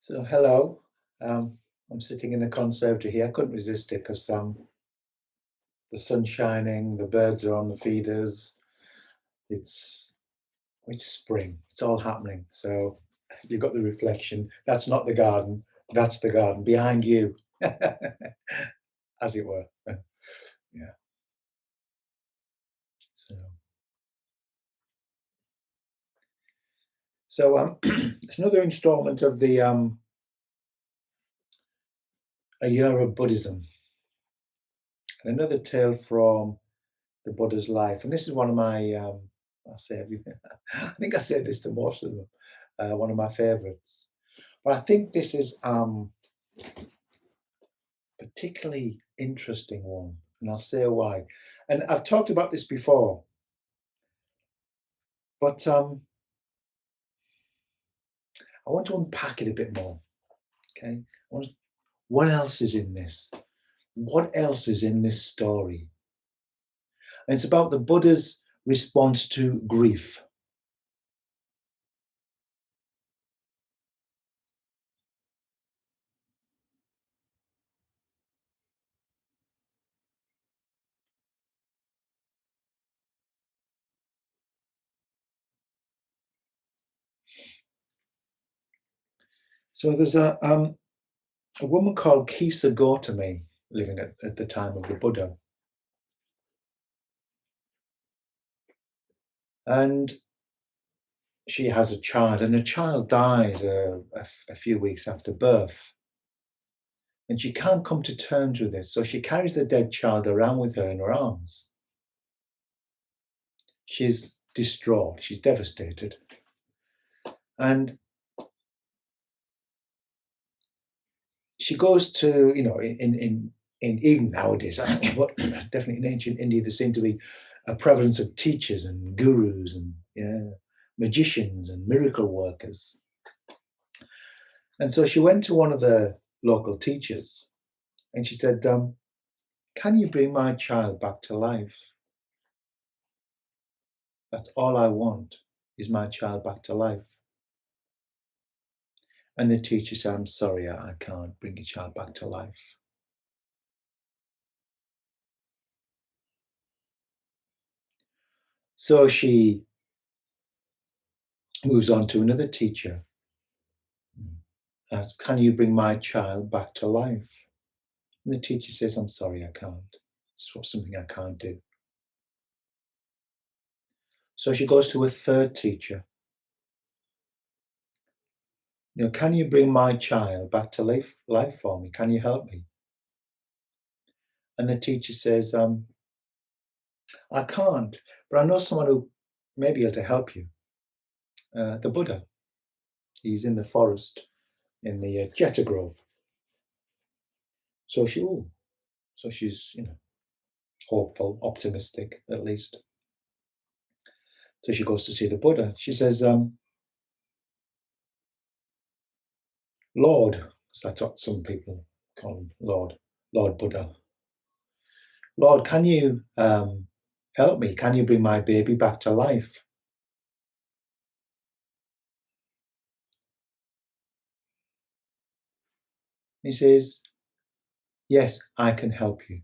So hello, I'm sitting in the conservatory here. I couldn't resist it because the sun's shining, the birds are on the feeders. It's it's spring. It's all happening. So you've got the reflection. That's not the garden. That's the garden behind you, as it were. Yeah. So it's another instalment of the A Year of Buddhism, and another tale from the Buddha's life. And this is one of my I say everything. I think I say this to most of them. One of my favorites. But I think this is particularly interesting one, and I'll say why. And I've talked about this before, but I want to unpack it a bit more. Okay, what else is in this? What else is in this story? And it's about the Buddha's response to grief. So there's a woman called Kisa Gotami living at the time of the Buddha, and she has a child, and the child dies a few weeks after birth. And she can't come to terms with it. So she carries the dead child around with her in her arms. She's distraught, she's devastated. And she goes to, in even nowadays, but definitely in ancient India, there seemed to be a prevalence of teachers and gurus and magicians and miracle workers. And so she went to one of the local teachers and she said, can you bring my child back to life? That's all I want is my child back to life. And the teacher said, I'm sorry, I can't bring your child back to life. So she moves on to another teacher. Asks, can you bring my child back to life? And the teacher says, I'm sorry, I can't. It's something I can't do. So she goes to a third teacher. Can you bring my child back to life for me? Can you help me? And the teacher says, I can't, but I know someone who may be able to help you. The Buddha. He's in the forest in the Jeta Grove. So she's hopeful, optimistic at least. So she goes to see the Buddha. She says, Lord, because that's what some people call him, Lord Buddha. Lord, can you help me? Can you bring my baby back to life? He says, yes, I can help you.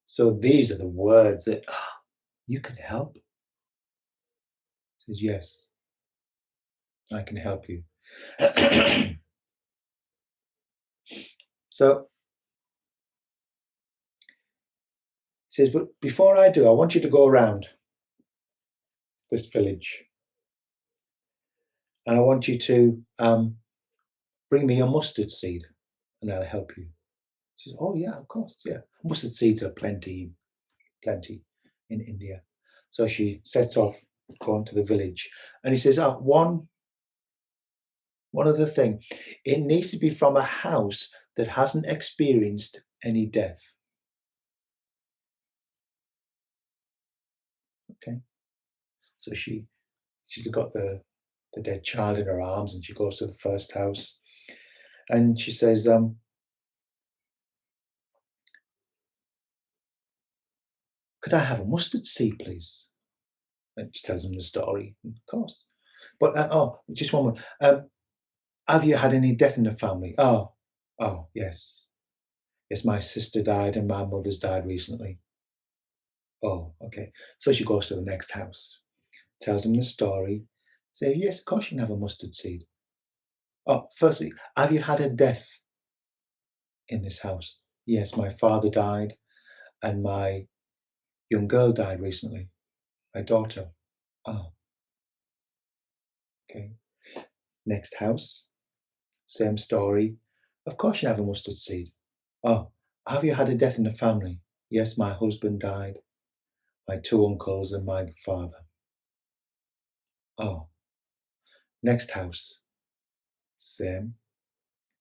So these are the words that you can help. He says, yes, I can help you. So he says, but before I do, I want you to go around this village and I want you to bring me a mustard seed and I'll help you. She says, oh yeah, of course, yeah. Mustard seeds are plenty in India. So she sets off going to the village and he says, one other thing, it needs to be from a house that hasn't experienced any death. Okay. So she's got the dead child in her arms and she goes to the first house and she says, could I have a mustard seed, please? And she tells him the story, of course. But just one more. Have you had any death in the family? Oh, oh, yes. Yes, my sister died and my mother's died recently. Oh, okay. So she goes to the next house, tells them the story. Say, yes, of course you can have a mustard seed. Oh, firstly, have you had a death in this house? Yes, my father died and my young girl died recently, my daughter. Oh, okay. Next house, same story. Of course you have a mustard seed. Oh, have you had a death in the family? Yes, my husband died, my two uncles and my father. Oh, next house, same.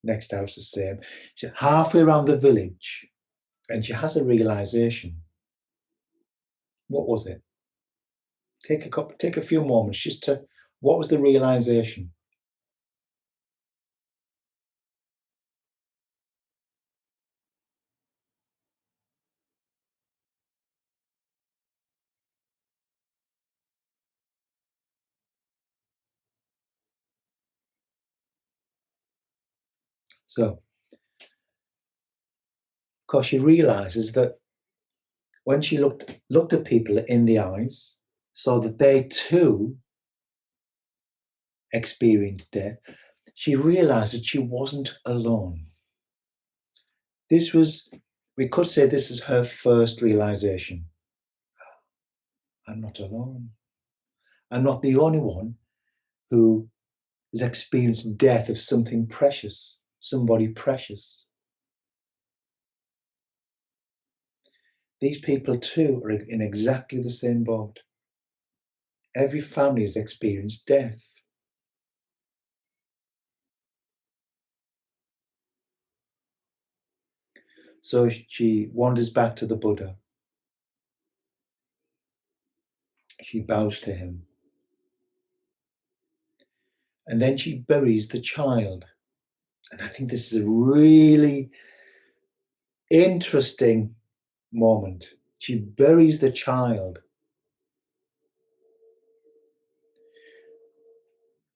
Next house, the same. She's halfway around the village and she has a realization. What was it? Take a few moments just to, what was the realization? So, of course, she realizes that when she looked at people in the eyes, so that they too experienced death, she realized that she wasn't alone. This was, we could say, this is her first realization. I'm not alone. I'm not the only one who has experienced death of something precious, somebody precious. These people too are in exactly the same boat. Every family has experienced death. So she wanders back to the Buddha. She bows to him. And then she buries the child. And I think this is a really interesting moment. She buries the child.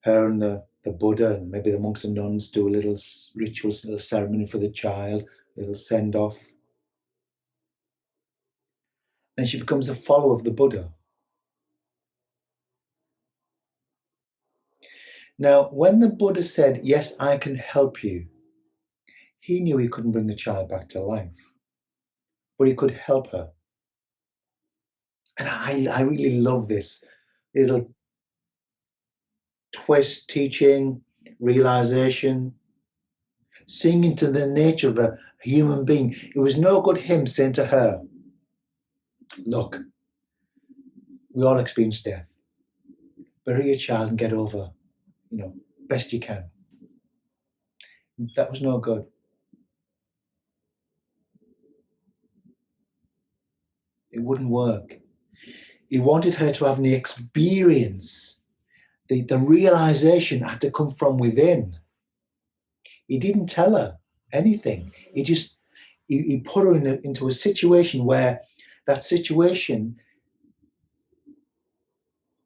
Her and the Buddha and maybe the monks and nuns do a little ritual, a little ceremony for the child, a little send off. Then she becomes a follower of the Buddha. Now, when the Buddha said, yes, I can help you, he knew he couldn't bring the child back to life, but he could help her. And I really love this little twist, teaching, realization, seeing into the nature of a human being. It was no good him saying to her, look, we all experience death. Bury your child and get over, best you can. That was no good. It wouldn't work. He wanted her to have the experience. The realization had to come from within. He didn't tell her anything. He put her into a situation where that situation,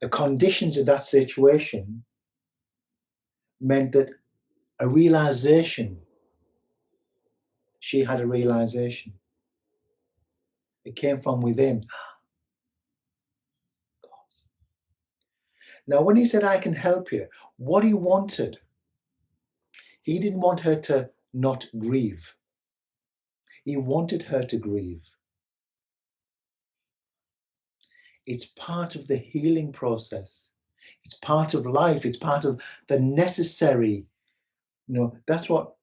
the conditions of that situation meant that a realization, she had a realization. It came from within. Now, when he said, I can help you, what he wanted, he didn't want her to not grieve. He wanted her to grieve. It's part of the healing process. It's part of life. It's part of the necessary, that's what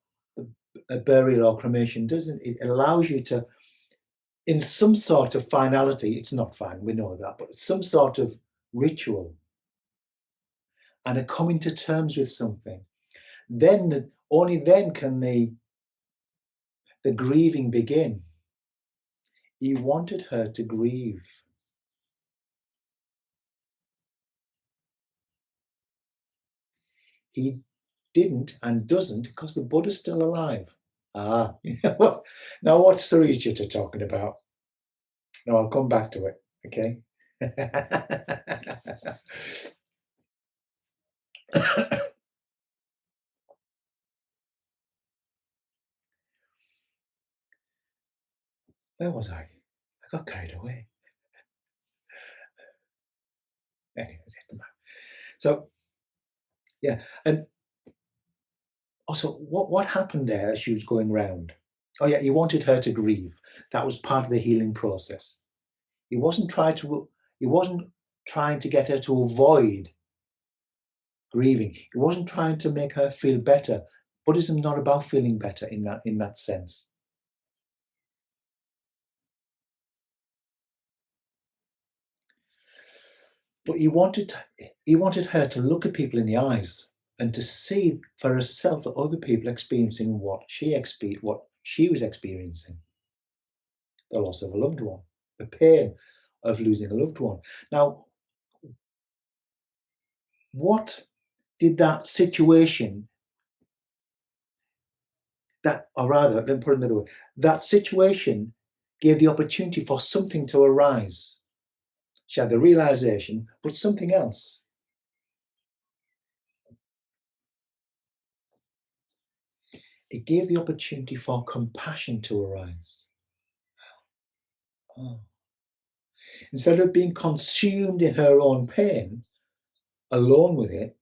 a burial or cremation does. It allows you to, in some sort of finality, it's not fine, we know that, but some sort of ritual and a coming to terms with something. Then only then can the grieving begin. He wanted her to grieve. He didn't and doesn't because the Buddha's still alive. Ah, now what's Sarita talking about? No, I'll come back to it. Okay. Where was I? I got carried away. Anyway, so yeah, and also what happened there as she was going round? Oh yeah, he wanted her to grieve. That was part of the healing process. He wasn't trying to he wasn't trying to get her to avoid grieving. He wasn't trying to make her feel better. Buddhism is not about feeling better in that sense. But he wanted her to look at people in the eyes and to see for herself that other people experiencing what she was experiencing, the loss of a loved one, the pain of losing a loved one. Now, what did that situation that or rather, let me put it another way, that situation gave the opportunity for something to arise. She had the realization, but something else. It gave the opportunity for compassion to arise. Oh. Instead of being consumed in her own pain, alone with it,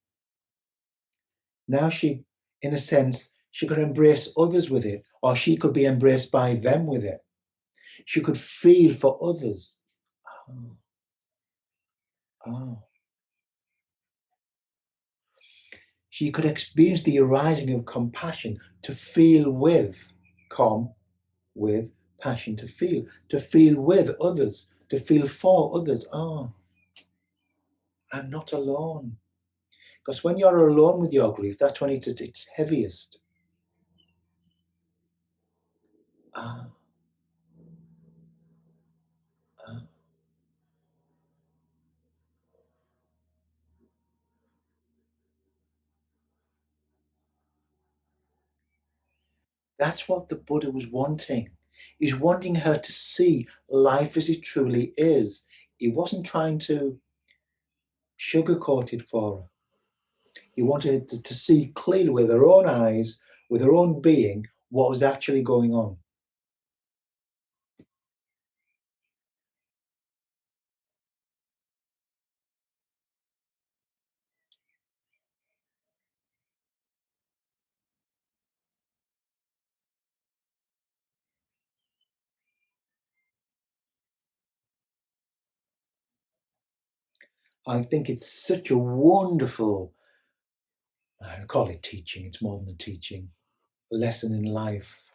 now she, in a sense, she could embrace others with it, or she could be embraced by them with it. She could feel for others. Oh, oh. She could experience the arising of compassion to feel with, com, with, passion to feel with others, to feel for others. Oh, I'm not alone. Because when you're alone with your grief, that's when it's at its heaviest. Ah, ah. That's what the Buddha was wanting. He's wanting her to see life as it truly is. He wasn't trying to sugarcoat it for her. He wanted to see clearly with her own eyes, with her own being, what was actually going on. I think it's such a wonderful, I call it teaching, it's more than a teaching, lesson in life.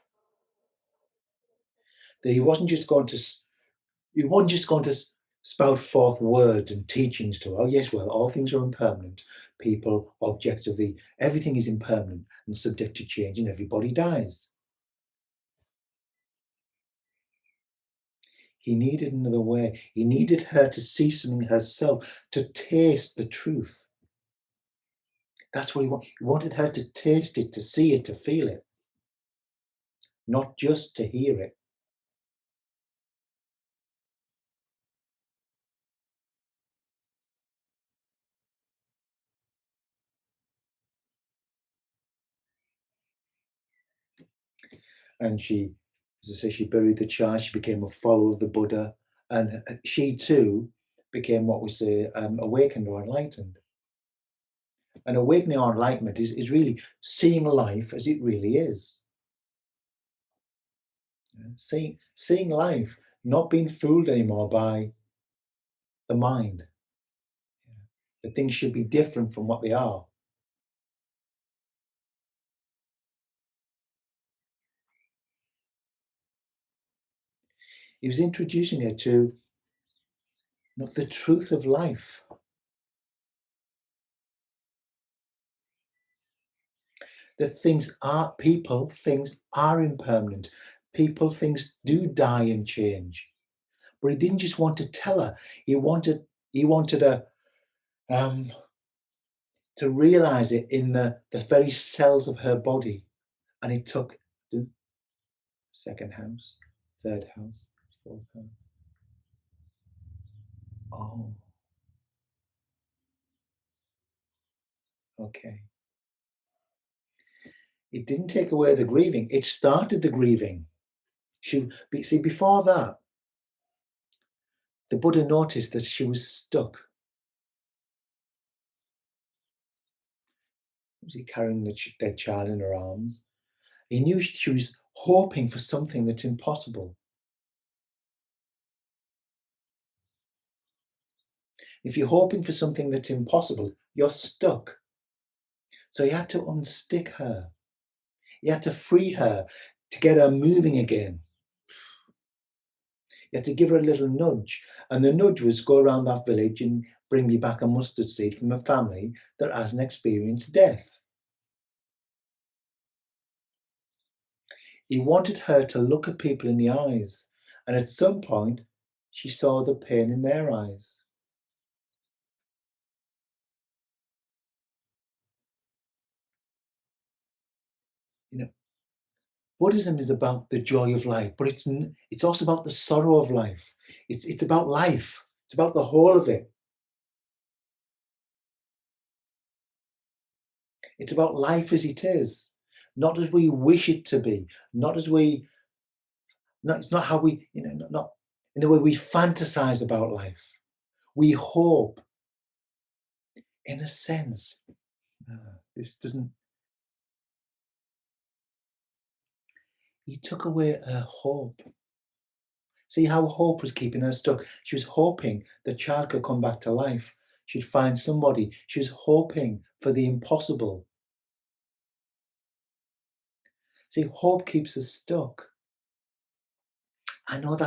That he wasn't just going to spout forth words and teachings to, oh yes, well, all things are impermanent. People, objectively, everything is impermanent and subject to change, and everybody dies. He needed another way. He needed her to see something herself, to taste the truth. That's what he wanted. He wanted her to taste it, to see it, to feel it, not just to hear it. And she, as I say, she buried the child. She became a follower of the Buddha, and she too became what we say awakened or enlightened. And awakening or enlightenment is really seeing life as it really is. Seeing life, not being fooled anymore by the mind. That things should be different from what they are. He was introducing her to the truth of life. That things are impermanent. People, things do die and change. But he didn't just want to tell her. He wanted her um, to realize it in the very cells of her body. And it took the second house, third house, fourth house. Oh, okay. It didn't take away the grieving. It started the grieving. See, before that, the Buddha noticed that she was stuck. Was he carrying their child in her arms? He knew she was hoping for something that's impossible. If you're hoping for something that's impossible, you're stuck. So he had to unstick her. He had to free her to get her moving again. You had to give her a little nudge. And the nudge was go around that village and bring me back a mustard seed from a family that hasn't experienced death. He wanted her to look at people in the eyes. And at some point, she saw the pain in their eyes. You know, Buddhism is about the joy of life, but it's also about the sorrow of life. It's about life. It's about the whole of it. It's about life as it is, not as we wish it to be, not as we, not, it's not how we, not in the way we fantasize about life. We hope, in a sense. This doesn't, he took away her hope. See how hope was keeping her stuck? She was hoping the child could come back to life. She'd find somebody. She was hoping for the impossible. See, hope keeps us stuck. I know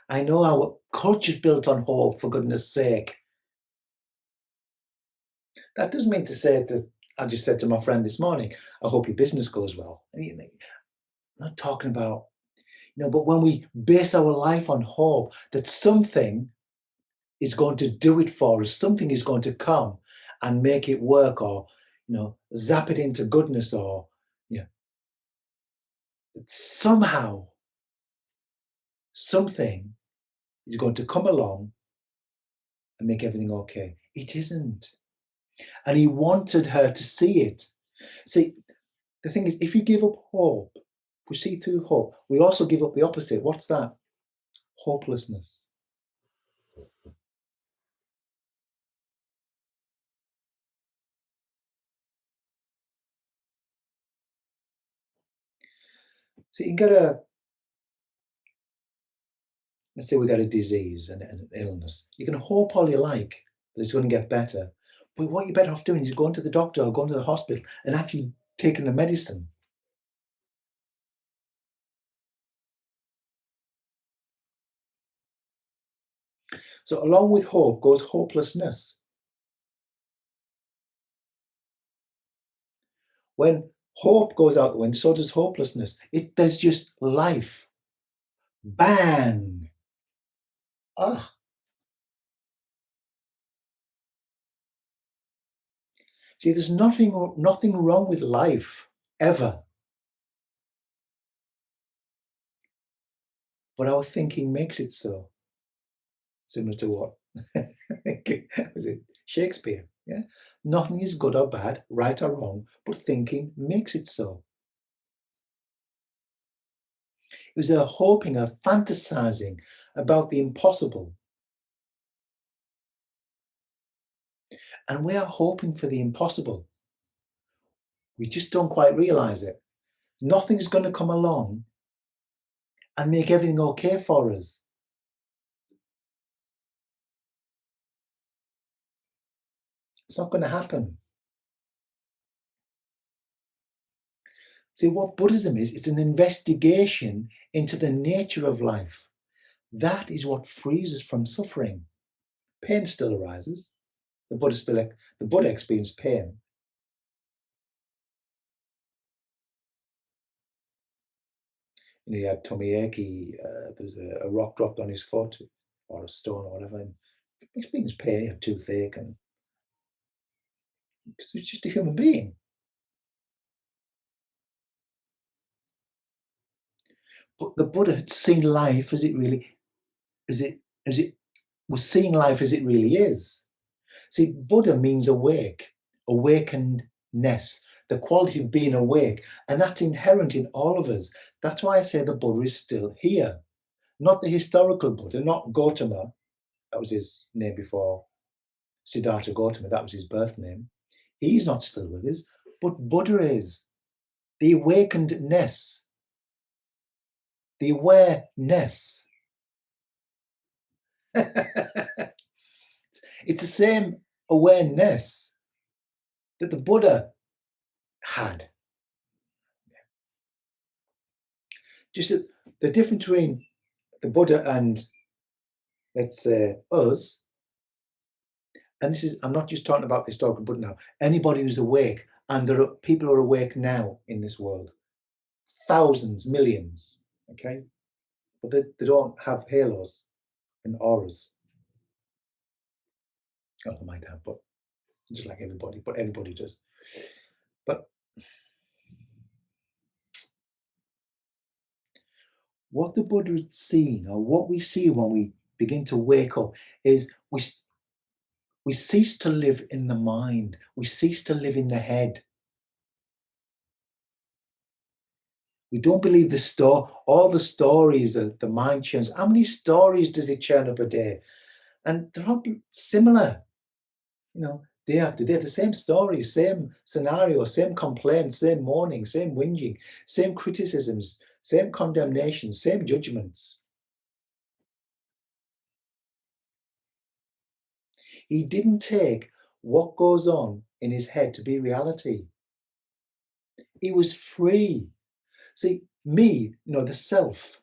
I know our culture's built on hope, for goodness sake. That doesn't mean to say that I just said to my friend this morning, I hope your business goes well. I'm not talking about, but when we base our life on hope that something is going to do it for us, something is going to come and make it work, or, zap it into goodness, or, somehow something is going to come along and make everything okay. It isn't. And he wanted her to see it. See, the thing is, if you give up hope, we see through hope, we also give up the opposite. What's that? Hopelessness. So you can get let's say we got a disease and an illness. You can hope all you like that it's going to get better. But what you're better off doing is going to the doctor or going to the hospital and actually taking the medicine. So along with hope goes hopelessness. When hope goes out the window, so does hopelessness. There's just life. Bang. Ah. See, there's nothing wrong with life, ever. But our thinking makes it so. Similar to what? Was it Shakespeare? Yeah. Nothing is good or bad, right or wrong, but thinking makes it so. It was a hoping, a fantasizing about the impossible. And we are hoping for the impossible. We just don't quite realize it. Nothing's going to come along and make everything okay for us. It's not going to happen. See, what Buddhism is, it's an investigation into the nature of life. That is what frees us from suffering. Pain still arises. The Buddha experienced pain. He had tummy ache. There was a rock dropped on his foot, or a stone, or whatever. And he experienced pain. He had toothache, and because he's just a human being. But the Buddha had seen life as it really, as it was seeing life as it really is. See, Buddha means awake, awakened the quality of being awake. And that's inherent in all of us. That's why I say the Buddha is still here. Not the historical Buddha, not Gautama. That was his name before Siddhartha Gautama. That was his birth name. He's not still with us, but Buddha is. The awakenedness, the awareness. It's the same awareness that the Buddha had. Just the difference between the Buddha and, let's say, us, and this is, I'm not just talking about the historical Buddha now, anybody who's awake, and there are people who are awake now in this world, thousands, millions, okay? But they don't have halos and auras. Oh, they might have, but just like everybody, but everybody does. But what the Buddha had seen, or what we see when we begin to wake up, is we cease to live in the mind. We cease to live in the head. We don't believe all the stories that the mind churns. How many stories does it churn up a day? And they're all similar, day after day, the same stories, same scenario, same complaints, same mourning, same whinging, same criticisms, same condemnations, same judgments. He didn't take what goes on in his head to be reality. He was free. See, me, the self,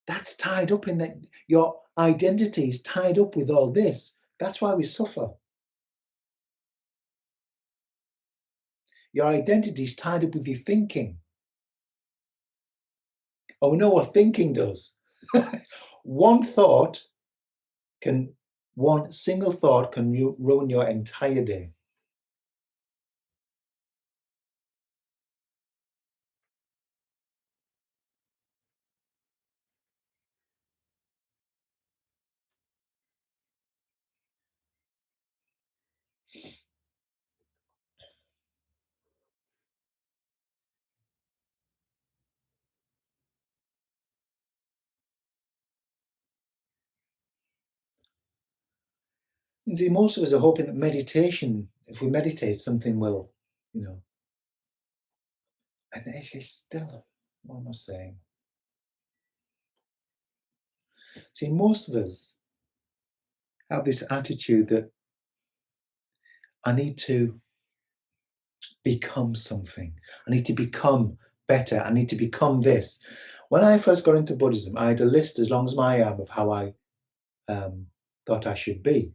that's tied up in that. Your identity is tied up with all this. That's why we suffer. Your identity is tied up with your thinking. And we know what thinking does. One single thought can ruin your entire day. And see, most of us are hoping that meditation, if we meditate, something will, and it's still, what am I saying? See, most of us have this attitude that I need to become something. I need to become better. I need to become this. When I first got into Buddhism, I had a list as long as my arm of how I thought I should be.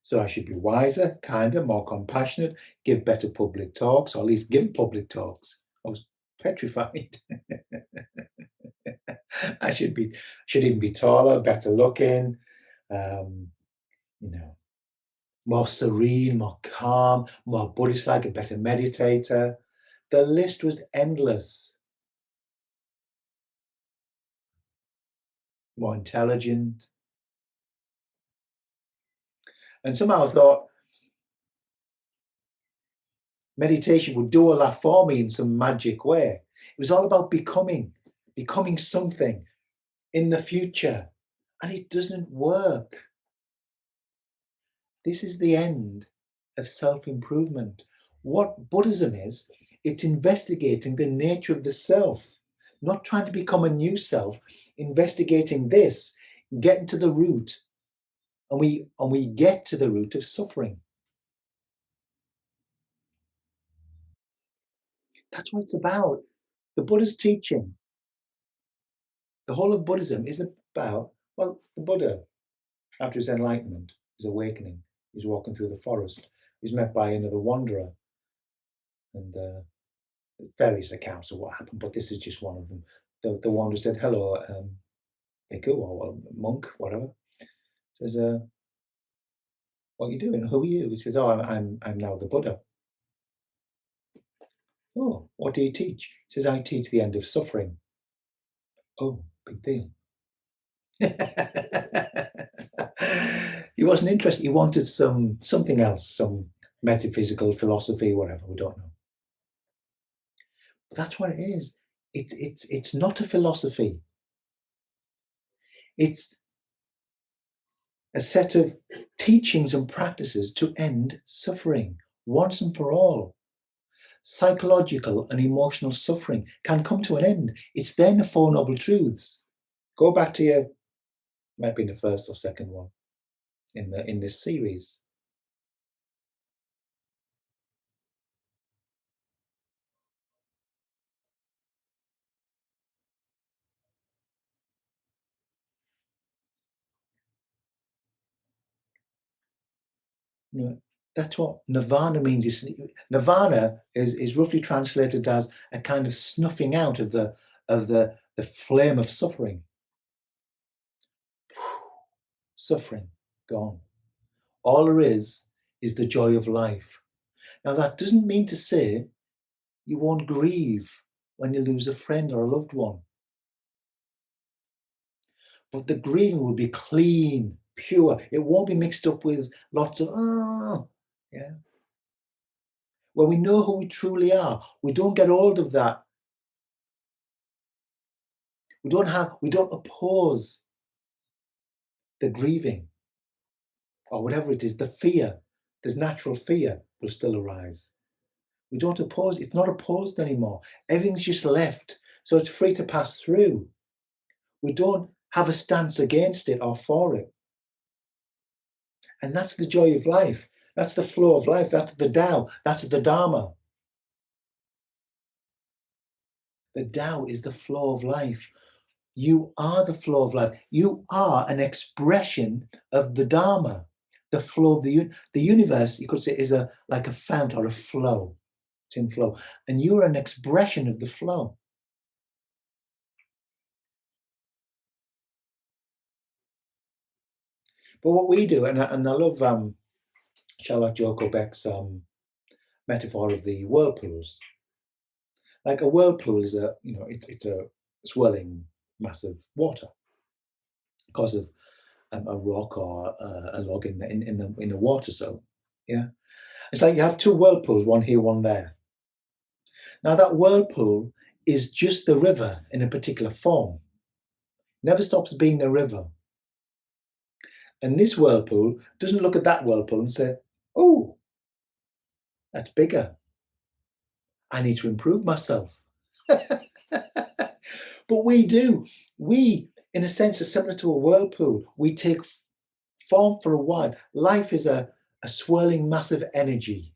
So I should be wiser, kinder, more compassionate, give better public talks, or at least give public talks. I was petrified. I should even be taller, better looking, more serene, more calm, more Buddhist-like, a better meditator. The list was endless. More intelligent. And somehow I thought meditation would do all that for me in some magic way. It was all about becoming something in the future. And it doesn't work. This is the end of self-improvement. What Buddhism is, it's investigating the nature of the self, not trying to become a new self, investigating this, getting to the root, and we get to the root of suffering. That's what it's about. The Buddha's teaching, the whole of Buddhism is about, well, the Buddha, after his enlightenment, his awakening, he's walking through the forest, he's met by another wanderer, and various accounts of what happened, but this is just one of them. The wanderer said, "Hello, bhikkhu or monk, whatever." Says, "What are you doing? Who are you?" He says, "Oh, I'm now the Buddha." "Oh, what do you teach?" He says, "I teach the end of suffering." "Oh, big deal." He wasn't interested. He wanted something else, some metaphysical philosophy, whatever. We don't know. But that's what it is. It's not a philosophy. It's a set of teachings and practices to end suffering once and for all. Psychological and emotional suffering can come to an end. It's then the Four Noble Truths. Go back to your, might be the first or second one in this series. You know, that's what nirvana means. Nirvana is roughly translated as a kind of snuffing out of the flame of suffering. Suffering gone. All there is the joy of life. Now that doesn't mean to say you won't grieve when you lose a friend or a loved one, but the grieving will be clean, pure. It won't be mixed up with lots of yeah. When we know who we truly are, we don't get hold of that. We don't oppose the grieving or whatever it is, the fear. There's natural fear will still arise. We don't oppose, it's not opposed anymore. Everything's just left. So it's free to pass through. We don't have a stance against it or for it. And that's the joy of life. That's the flow of life. That's the Tao. That's the Dharma. The Tao is the flow of life. You are the flow of life. You are an expression of the Dharma, the flow of the universe. You could say is like a fount or a flow. It's in flow, and you're an expression of the flow. But what we do, and I love Charlotte Joko Beck's metaphor of the whirlpools. Like a whirlpool is it's a swirling mass of water because of a rock or a log in the water. So yeah, it's like you have two whirlpools, one here, one there. Now that whirlpool is just the river in a particular form. Never stops being the river. And this whirlpool doesn't look at that whirlpool and say, "Oh, that's bigger. I need to improve myself." But we do. We, in a sense, are similar to a whirlpool. We take form for a while. Life is a swirling mass of energy.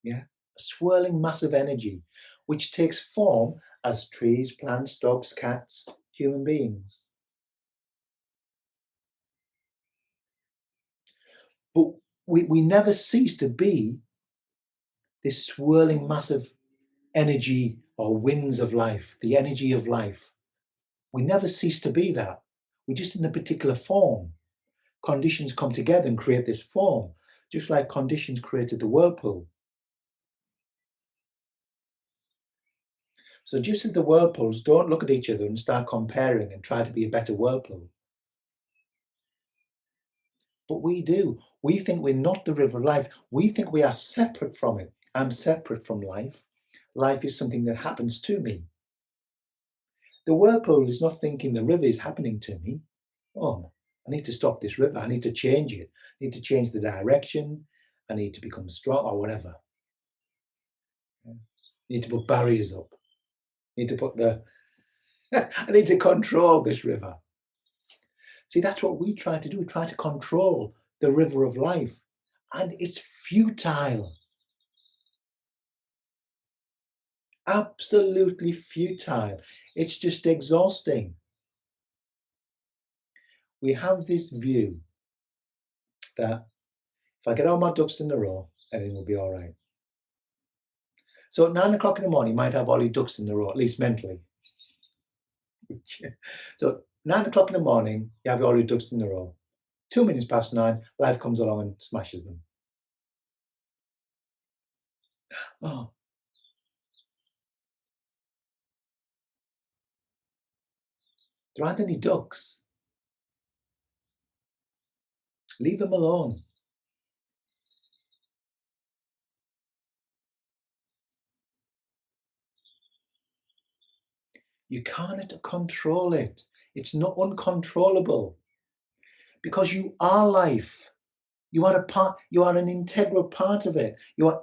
Yeah. A swirling mass of energy, which takes form as trees, plants, dogs, cats, human beings. But we never cease to be this swirling mass of energy or winds of life, the energy of life. We never cease to be that. We're just in a particular form. Conditions come together and create this form, just like conditions created the whirlpool. So just as the whirlpools don't look at each other and start comparing and try to be a better whirlpool. But we do. We think we're not the river of life. We think we are separate from it. I'm separate from life. Life is something that happens to me. The whirlpool is not thinking the river is happening to me. Oh, I need to stop this river. I need to change it. I need to change the direction. I need to become strong or whatever. I need to put barriers up. I need to put the I need to control this river. See, that's what we try to do. We try to control the river of life. And it's futile. Absolutely futile. It's just exhausting. We have this view that if I get all my ducks in a row, everything will be all right. So at 9 o'clock in the morning, you might have all your ducks in a row, at least mentally. So 9 o'clock in the morning, you have all your ducks in a row. 2 minutes past 9, life comes along and smashes them. Oh, there aren't any ducks. Leave them alone. You can't control it. It's not uncontrollable because you are life. You are a part, you are an integral part of it. You are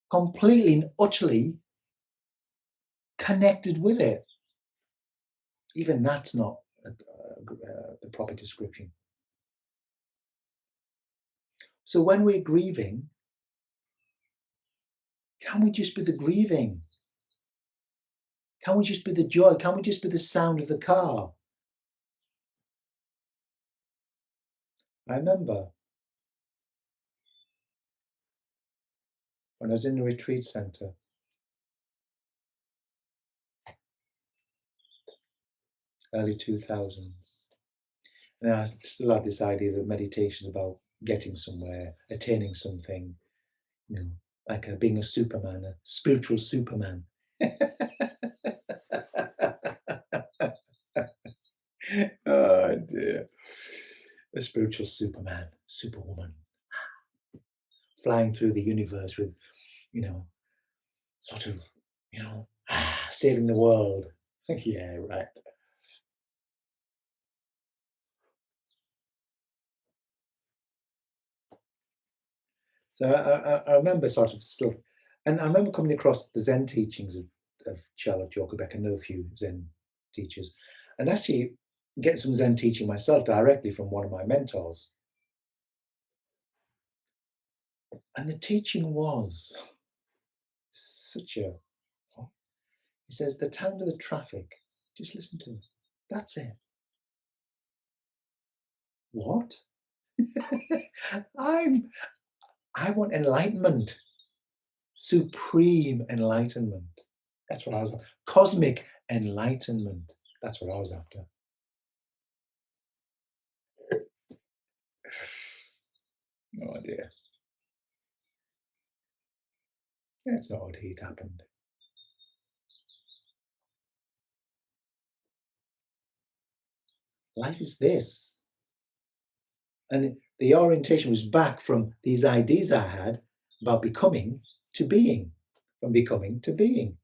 completely and utterly connected with it. Even that's not the proper description. So when we're grieving, can we just be the grieving? Can we just be the joy? Can we just be the sound of the car? I remember when I was in the retreat center, early 2000s, and I still had this idea that meditation is about getting somewhere, attaining something, you know, like being a Superman, a spiritual Superman. Oh dear. A spiritual Superman, Superwoman, flying through the universe with, you know, sort of, you know, saving the world. Yeah, right. So I remember sort of stuff, and I remember coming across the Zen teachings of Charlotte Jokerbeck and another few Zen teachers, and actually getting some Zen teaching myself directly from one of my mentors. And the teaching was such a, he says, the sound of the traffic, just listen to it. That's it. What? I'm I want enlightenment, supreme enlightenment. That's what I was after. Cosmic enlightenment. That's what I was after. No idea. That's not what he'd happened. Life is this. And the orientation was back from these ideas I had about becoming to being, from becoming to being.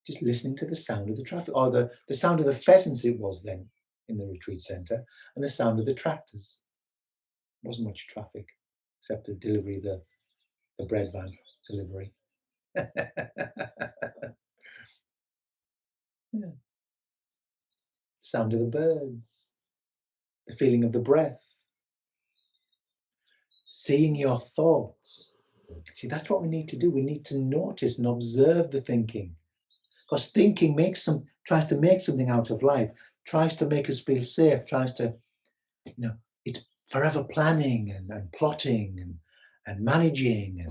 Just listening to the sound of the traffic, or the sound of the pheasants it was then in the retreat centre, and the sound of the tractors. There wasn't much traffic, except the delivery, the bread van delivery. Yeah. Sound of the birds, the feeling of the breath, seeing your thoughts. See, that's what we need to do. We need to notice and observe the thinking. Because thinking tries to make something out of life, tries to make us feel safe, tries to, it's forever planning and plotting and managing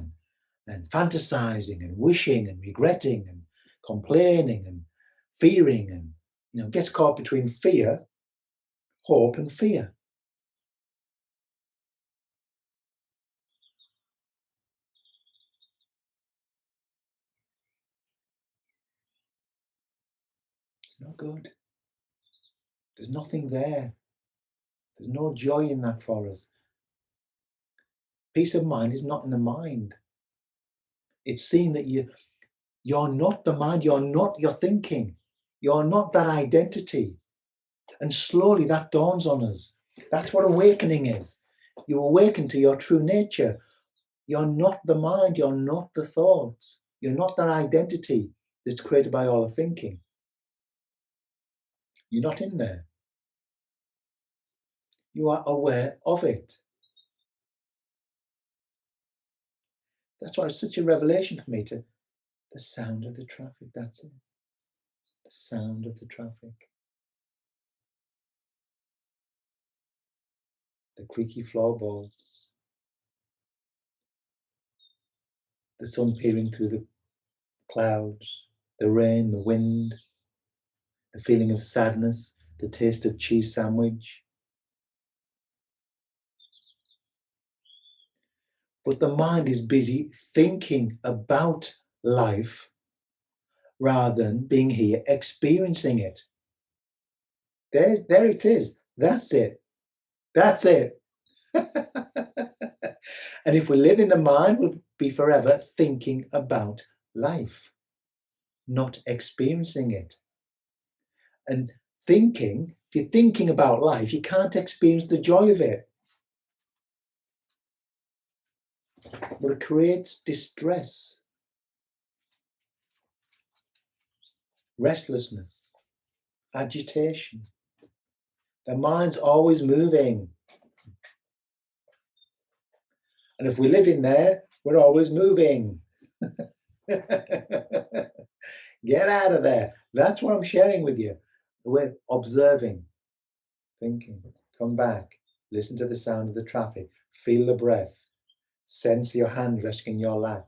and fantasizing and wishing and regretting and complaining and fearing and gets caught between fear, hope and fear. It's not good. There's nothing there. There's no joy in that for us. Peace of mind is not in the mind. It's seeing that you're not the mind, you're not your thinking, you're not that identity. And slowly that dawns on us. That's what awakening is. You awaken to your true nature. You're not the mind, you're not the thoughts, you're not that identity that's created by all the thinking. You're not in there. You are aware of it. That's why it's such a revelation for me to the sound of the traffic. That's it. The sound of the traffic. The creaky floorboards. The sun peering through the clouds. The rain, the wind. The feeling of sadness. The taste of cheese sandwich. But the mind is busy thinking about life rather than being here experiencing it. There it is. That's it. That's it. And if we live in the mind, we'll be forever thinking about life, not experiencing it. And thinking, if you're thinking about life, you can't experience the joy of it. But it creates distress, restlessness, agitation. The mind's always moving. And if we live in there, we're always moving. Get out of there. That's what I'm sharing with you. We're observing, thinking, come back, listen to the sound of the traffic, feel the breath, sense your hand resting in your lap.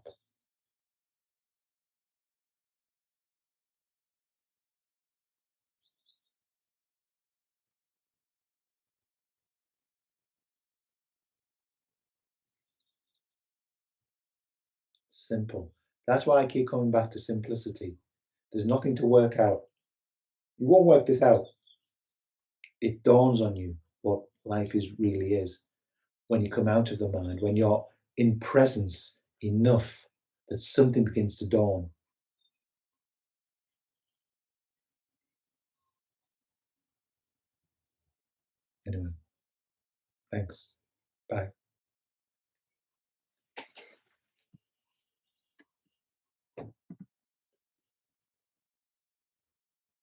Simple. That's why I keep coming back to simplicity. There's nothing to work out. You won't work this out. It dawns on you what life is really is when you come out of the mind, when you're in presence enough that something begins to dawn. Anyway, thanks. Bye.